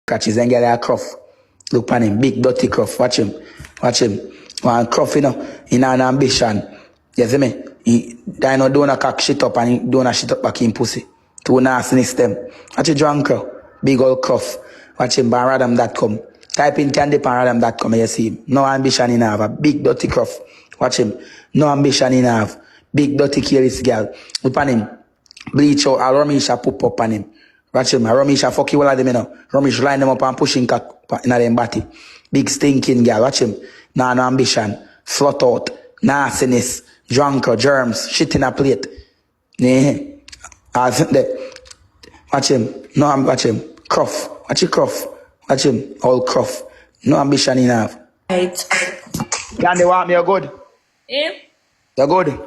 catches and get a cruff. Look on him, big dirty cruff. Watch him. Watch him. One cruff, in an ambition. You see me? He don't a cock shit up and he don't a shit up back in pussy. Too nastiness them. Watch a drunk big old cruff. Watch him, Blamdem.com. Type in Khandy Blamdem.com and you see him. No ambition in have. A big dirty cruff. Watch him. No ambition in have. Big dirty careless girl. Look on him. Bleach out. A Romisha pop up on him. Watch him. A Romisha fuck you all of them, Romish line them up and pushing cock in them body. Big stinking girl. Watch him. No ambition. Slut out. Nastiness. Drunk, germs. Shit in a plate. Yeah. Watch him. No, watch him. Cruff. Watch him cruff. Watch him. All cruff. No ambition in have. Right. Khandy want me, you're good? Eh? You're good?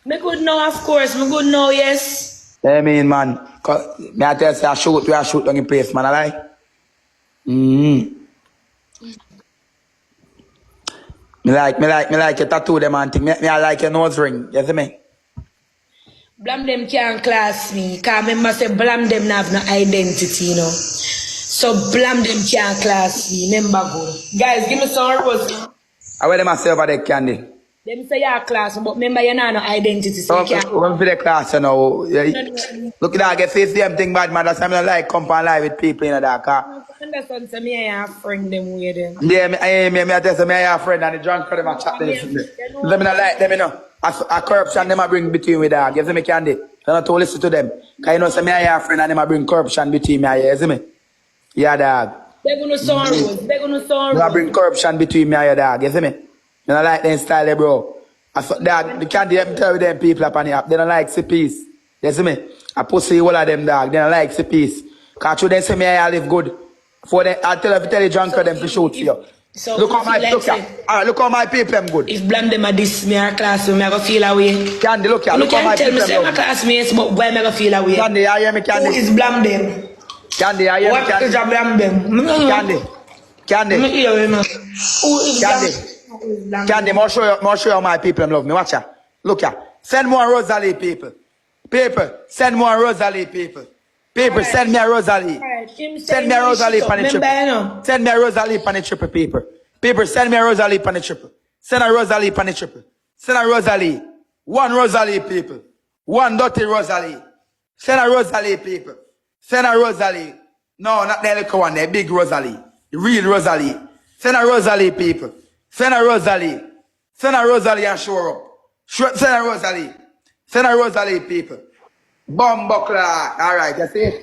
Me good now, of course. Me good now, yes. I mean, man. Me I tell you, I shoot on the place, man. I like. Me like your tattoo, them and thing. Me I like your nose ring. You see me? Blamdem can't class me. Because remember say Blamdem have no identity, So Blamdem can't class me. Remember good. Guys, give me some rose. I wear them myself at the Khandy. Them say you're class, but remember you not no identity, so you can't. When for the class, Look at that, I get face the thing bad, man. That's why I don't like come and live with people in the car. I understand, so me and friend them with them. Yeah, I tell them I have a friend and the drunk for them and chat them. Them not like them, A corruption them I bring between with dog. You see me, Khandy? You not to listen to them. Because say me I have a friend and them I bring corruption between me. You see me? Yeah, dog. They're going to sound rules. They're going to sound rules. I bring corruption between me and your dog. You see me? You don't like them style, bro. Dog, the Khandy tell them people up on the app. They don't like see peace. You see me? I pussy all of them, dog. They don't like see peace. Because you then say me I live good. For them, I tell the drunk them to shoot you. So look how my people them good. If Blamdem a diss me or class me, I go feel away. Khandy, look how my people them good. You can't tell me my classmates, but why I go feel away? Khandy, I hear me, Khandy. Who is Blamdem? Khandy, I hear me, Khandy. What is a Blamdem? Khandy. Who is Blamdem? Khandy, more show you my people love me. Watch ya. Look ya. Send more Rosalie people. People, send more Rosalie people. People, send me a Rosalie. Send me a Rosalie on the triple. Send me a Rosalie on the triple, people. People, send me a Rosalie on the triple. Send a Rosalie on the triple. Send a Rosalie. One Rosalie, people. One dirty Rosalie. Send a Rosalie, people. Send a Rosalie. No, not the little one, the big Rosalie. The real Rosalie. Send a Rosalie, people. Send a Rosalie. Send a Rosalie and show up. Send a Rosalie. Send a Rosalie, people. Bomb buckler. All right, you see?